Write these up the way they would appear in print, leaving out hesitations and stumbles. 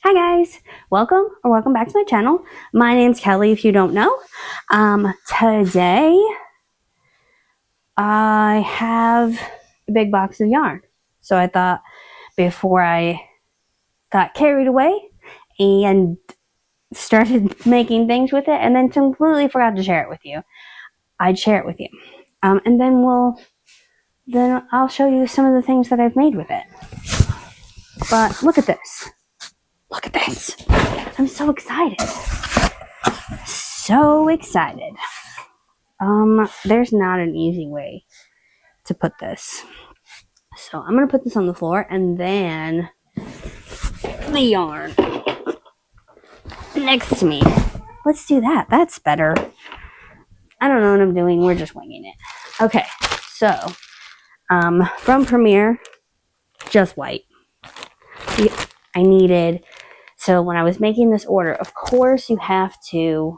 Hi guys, welcome back to my channel. My name's Kelly if you don't know. Today I have a big box of yarn. So I thought before I got carried away and started making things with it and then completely forgot to share it with you, I'd share it with you. And then I'll show you some of the things that I've made with it. But look at this. Look at this. I'm so excited. So excited. There's not an easy way to put this. So I'm going to put this on the floor and then the yarn next to me. Let's do that. That's better. I don't know what I'm doing. We're just winging it. Okay. So, from Premiere, just white. So when I was making this order, of course you have to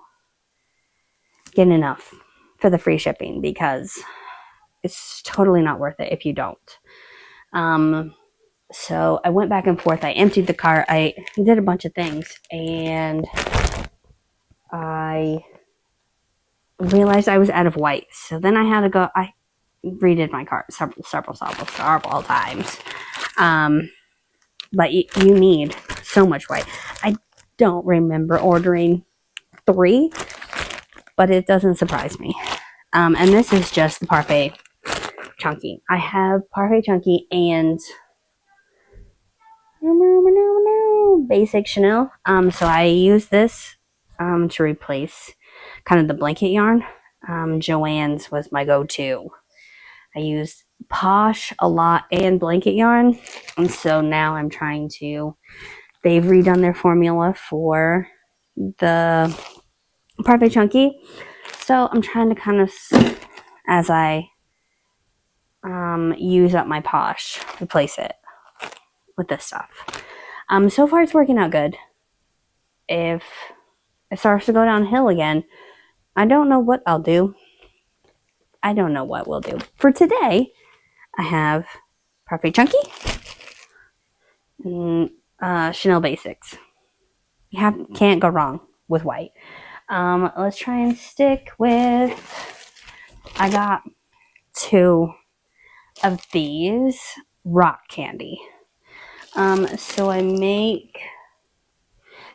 get enough for the free shipping because it's totally not worth it if you don't. So I went back and forth. I emptied the cart. I did a bunch of things and I realized I was out of white. So then I had to go, I redid my cart several times. But you need so much white. I don't remember ordering 3, but it doesn't surprise me. And this is just the Parfait Chunky. I have Parfait Chunky and Basic Chanel. So I use this to replace kind of the blanket yarn. Joann's was my go-to. I used Posh a lot and blanket yarn, and so now I'm trying to. They've redone their formula for the Parfait Chunky, so I'm trying to kind of, as I use up my Posh, replace it with this stuff. So far it's working out good. If it starts to go downhill again, I don't know what I'll do. I don't know what we'll do. For today, I have Parfait Chunky and Chanel Basics. You can't go wrong with white. Let's try and stick with, I got 2 of these rock candy. So I make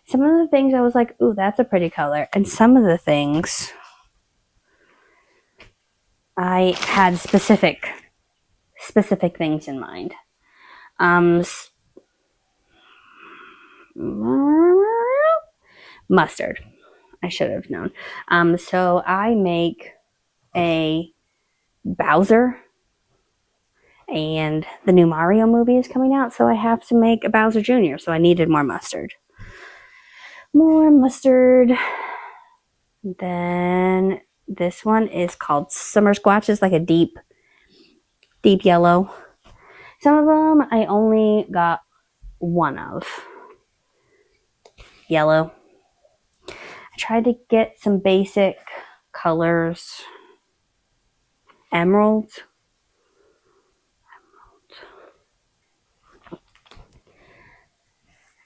some of the things I was like, ooh, that's a pretty color. And some of the things I had specific things in mind. Mustard. I should have known. So I make a Bowser, and the new Mario movie is coming out, so I have to make a Bowser Jr., so I needed more mustard. Then this one is called Summer Squash. It's like a deep yellow. Some of them I only got 1 of. Yellow. I tried to get some basic colors. Emerald.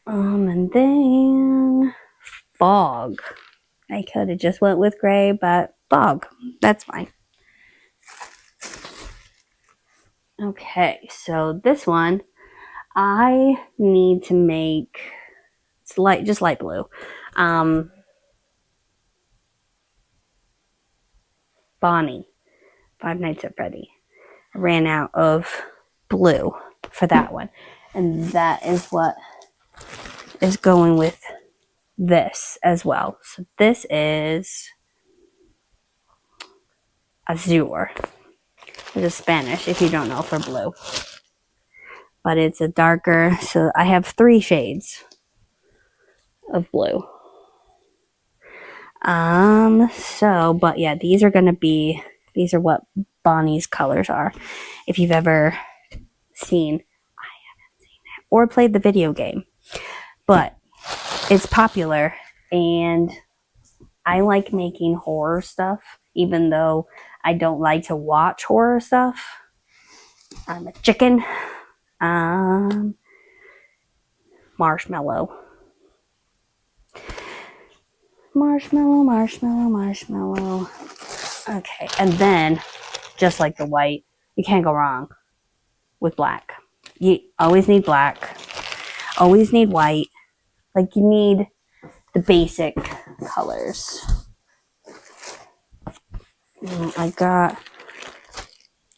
And then fog. I could have just went with gray, but fog. That's fine. Okay, so this one I need to make. It's just light blue. Bonnie, Five Nights at Freddy. I ran out of blue for that one, and that is what is going with this as well. So this is Azure. It's Spanish if you don't know for blue, but it's a darker. So I have 3 shades of blue. But yeah, these are what Bonnie's colors are. If you've ever seen, I haven't seen it, or played the video game, but it's popular, and I like making horror stuff, even though I don't like to watch horror stuff. I'm a chicken. Marshmallow. marshmallow, marshmallow, marshmallow. Okay, and then, just like the white, you can't go wrong with black. You always need black, always need white. Like, you need the basic colors. I got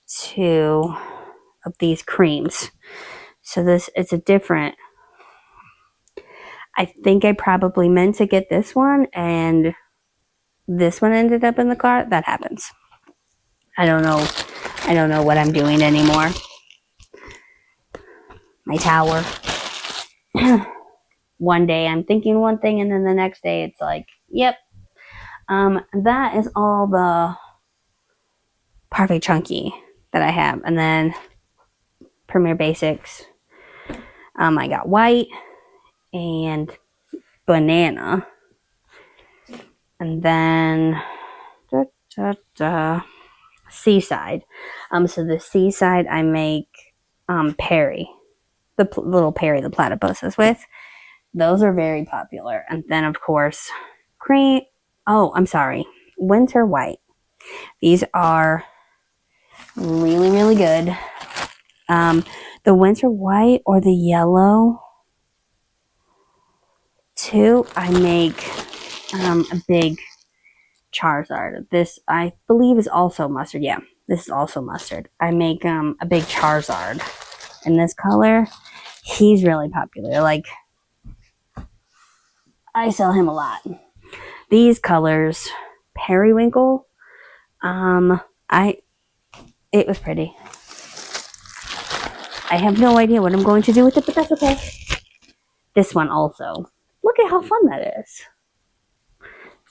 2 of these creams. So it's a different, I think I probably meant to get this one, and this one ended up in the cart. That happens. I don't know what I'm doing anymore. My tower. One day I'm thinking one thing, and then the next day it's like, yep. That is all the Perfect Chunky that I have. And then Premier Basics. I got white and banana. And then Seaside. So the Seaside I make Perry. The little Perry the platypuses with. Those are very popular. And then, of course, cream. Oh, I'm sorry. Winter White. These are really, really good. The Winter White or the yellow, too, I make a big Charizard. This, I believe, is also mustard. Yeah, this is also mustard. I make a big Charizard in this color. He's really popular. Like, I sell him a lot. These colors, Periwinkle, it was pretty. I have no idea what I'm going to do with it, but that's okay. This one also. Look at how fun that is.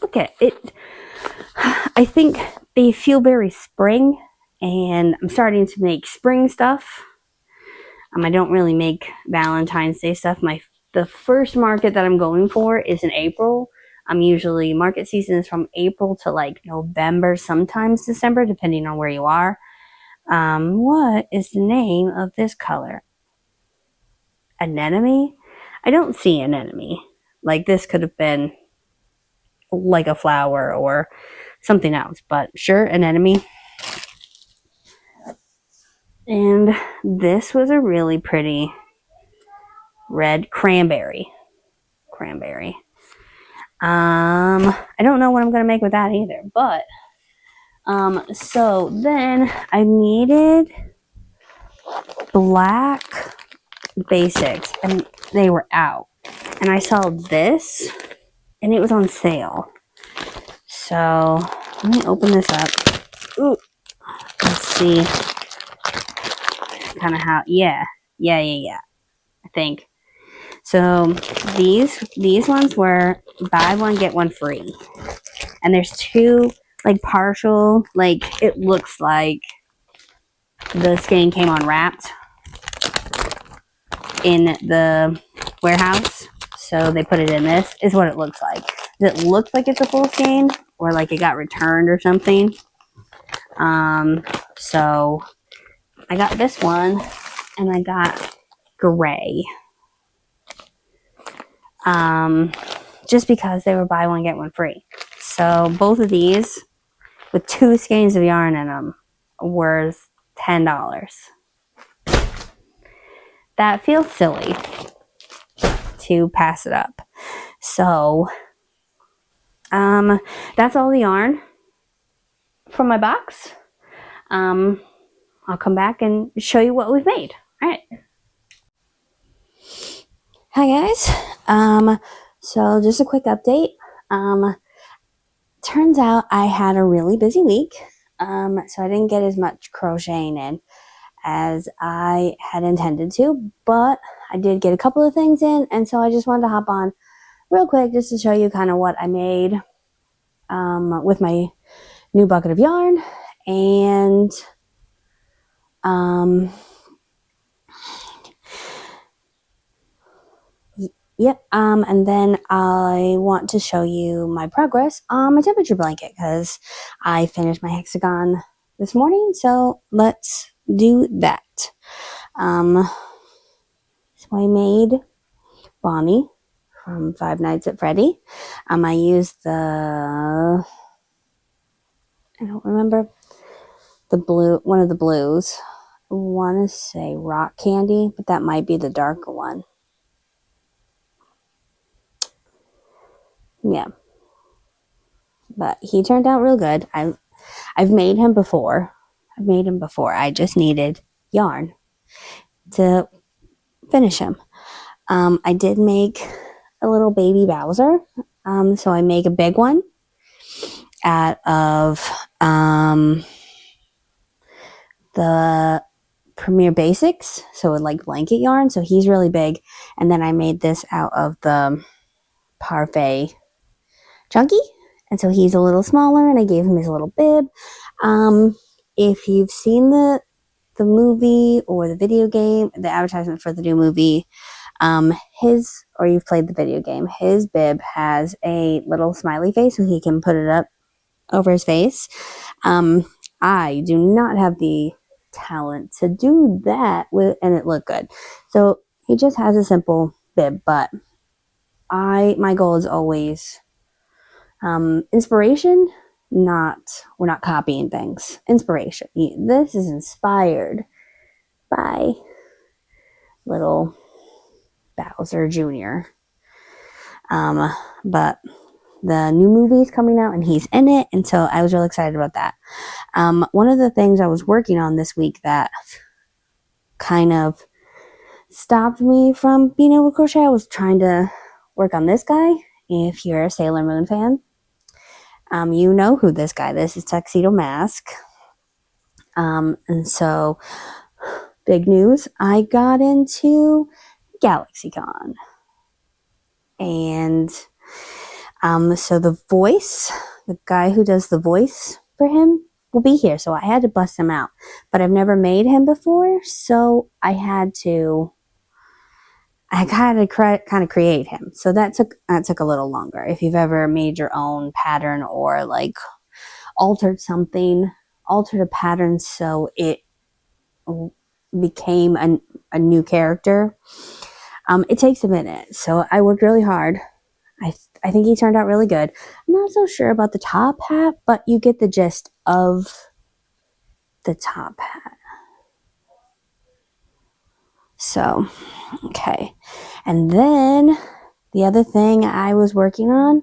Look at it. I think they feel very spring, and I'm starting to make spring stuff. I don't really make Valentine's Day stuff. The first market that I'm going for is in April. Usually market season is from April to like November, sometimes December, depending on where you are. What is the name of this color? Anemone? I don't see anemone. Like, this could have been like a flower or something else, but sure, anemone. And this was a really pretty red cranberry. I don't know what I'm gonna make with that either, but so then I needed black basics, and they were out, and I saw this, and it was on sale. So let me open this up. Ooh, let's see kind of how. Yeah. I think so. These ones were buy one get one free, and there's 2 like partial. Like, it looks like the skein came unwrapped in the warehouse, so they put it in this. Is what it looks like. It looks like it's a full skein, or like it got returned or something. So I got this one, and I got gray. Just because they were buy one get one free. So both of these with 2 skeins of yarn in them were $10. That feels silly to pass it up. So that's all the yarn from my box. I'll come back and show you what we've made. All right. Hi guys. So just a quick update. Turns out I had a really busy week. So I didn't get as much crocheting in as I had intended to, but I did get a couple of things in, and so I just wanted to hop on real quick just to show you kind of what I made with my new bucket of yarn. And and then I want to show you my progress on my temperature blanket, because I finished my hexagon this morning, so let's do that. So I made Bonnie from Five Nights at Freddy. I used I don't remember, one of the blues. I want to say Rock Candy, but that might be the darker one. Yeah. But he turned out real good. I've made him before. I just needed yarn to finish him. I did make a little baby Bowser. So I make a big one out of the Premier Basics, so like blanket yarn. So he's really big. And then I made this out of the Parfait Chunky. And so he's a little smaller, and I gave him his little bib. If you've seen the movie or the video game, the advertisement for the new movie, or you've played the video game, his bib has a little smiley face, so he can put it up over his face. I do not have the talent to do that and it looked good. So he just has a simple bib, but my goal is always inspiration. We're not copying things. Inspiration. This is inspired by little Bowser Jr. But the new movie is coming out and he's in it, and so I was really excited about that. One of the things I was working on this week that kind of stopped me from being able to crochet, I was trying to work on this guy. If you're a Sailor Moon fan, you know who this is Tuxedo Mask. And so, big news, I got into GalaxyCon. And so the guy who does the voice for him will be here. So I had to bust him out. But I've never made him before, so I had to kind of create him. So that took a little longer. If you've ever made your own pattern or like altered a pattern so it became a new character, it takes a minute. So I worked really hard. I think he turned out really good. I'm not so sure about the top hat, but you get the gist of the top hat. So, okay. And then the other thing I was working on,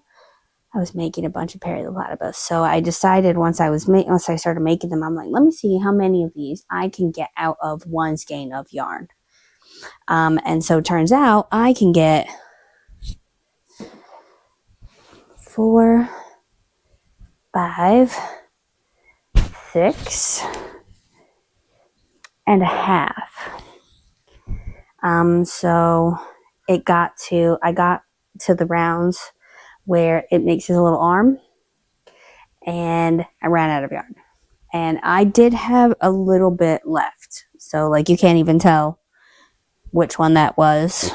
I was making a bunch of Perry the Platypus. So I decided once I started making them, I'm like, let me see how many of these I can get out of one skein of yarn. And so it turns out I can get 4, 5, 6 and a half. So I got to the rounds where it makes his little arm, and I ran out of yarn. And I did have a little bit left. So like you can't even tell which one that was.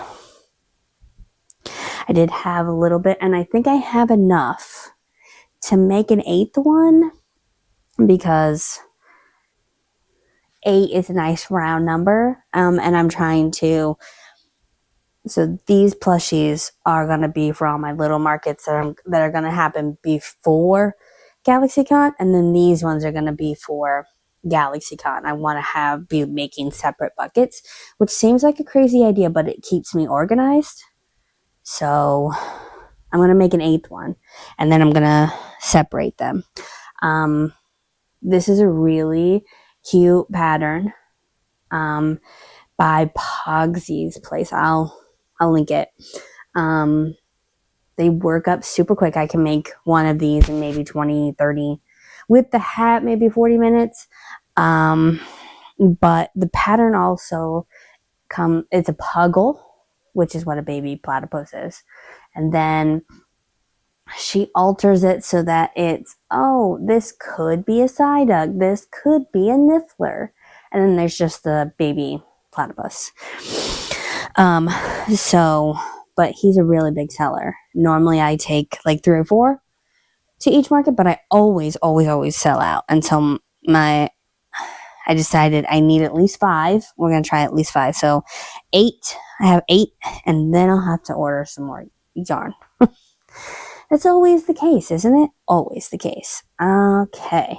I did have a little bit, and I think I have enough to make an 8th one, because 8 is a nice round number. And I'm trying to, so these plushies are going to be for all my little markets that are going to happen before GalaxyCon, and then these ones are going to be for GalaxyCon. I want to be making separate buckets, which seems like a crazy idea, but it keeps me organized. So I'm going to make an 8th one, and then I'm going to separate them. This is a really cute pattern by Pogsy's place. I'll link it. They work up super quick. I can make one of these in maybe 20, 30. With the hat, maybe 40 minutes. But the pattern also it's a puggle, which is what a baby platypus is. And then she alters it so that this could be a Psyduck. This could be a Niffler. And then there's just the baby platypus. But he's a really big seller. Normally I take like 3 or 4 to each market, but I always sell out until I decided I need at least 5. We're going to try at least 5. So 8, I have 8, and then I'll have to order some more yarn. It's always the case, isn't it? Always the case. Okay.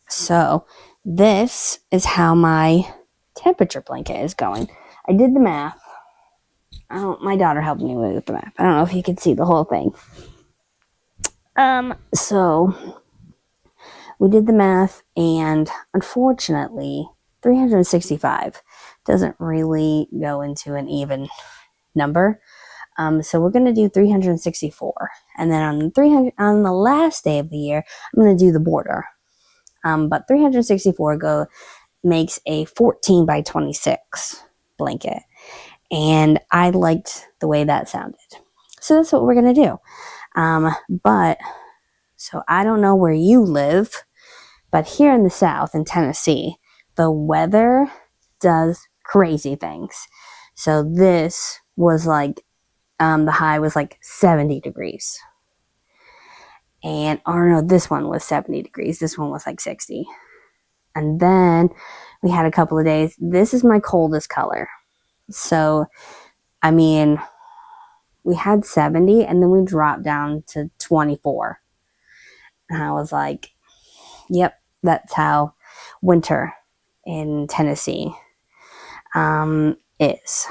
So this is how my temperature blanket is going. I did the math. My daughter helped me with the math. I don't know if you can see the whole thing. So we did the math, and unfortunately, 365 doesn't really go into an even number. So we're going to do 364. And then on the last day of the year, I'm going to do the border. But 364 makes a 14 by 26 blanket. And I liked the way that sounded. So that's what we're going to do. So I don't know where you live, but here in the South, in Tennessee, the weather does crazy things. So this was like, the high was like 70 degrees. And, or no, this one was 70 degrees. This one was like 60. And then we had a couple of days. This is my coldest color. So, I mean, we had 70 and then we dropped down to 24. And I was like, yep, that's how winter in Tennessee is.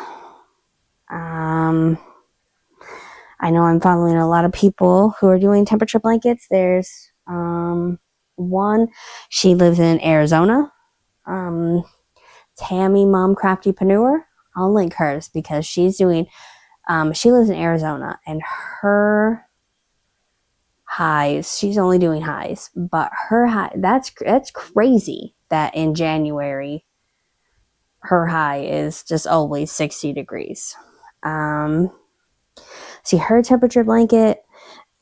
I know I'm following a lot of people who are doing temperature blankets. There's one, she lives in Arizona. Tammy Mom Craftypreneur. I'll link hers because she's doing, she lives in Arizona, and her highs, she's only doing highs, but her high, that's crazy that in January her high is just always 60 degrees. See, her temperature blanket,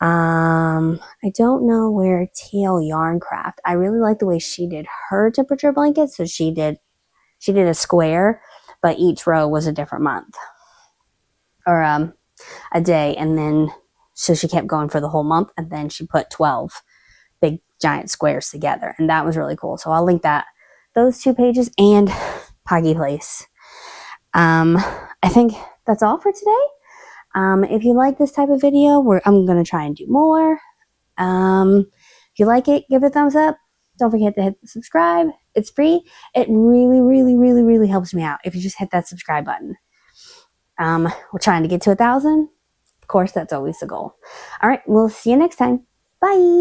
I don't know where TL Yarn Craft, I really like the way she did her temperature blanket. So she did a square, but each row was a different month or a day. And then, so she kept going for the whole month, and then she put 12 big giant squares together. And that was really cool. So I'll link those 2 pages and Poggy Place. I think that's all for today. If you like this type of video, I'm going to try and do more. If you like it, give it a thumbs up. Don't forget to hit subscribe. It's free. It really, really, really, really helps me out if you just hit that subscribe button. We're trying to get to 1,000. Of course, that's always the goal. All right, we'll see you next time. Bye.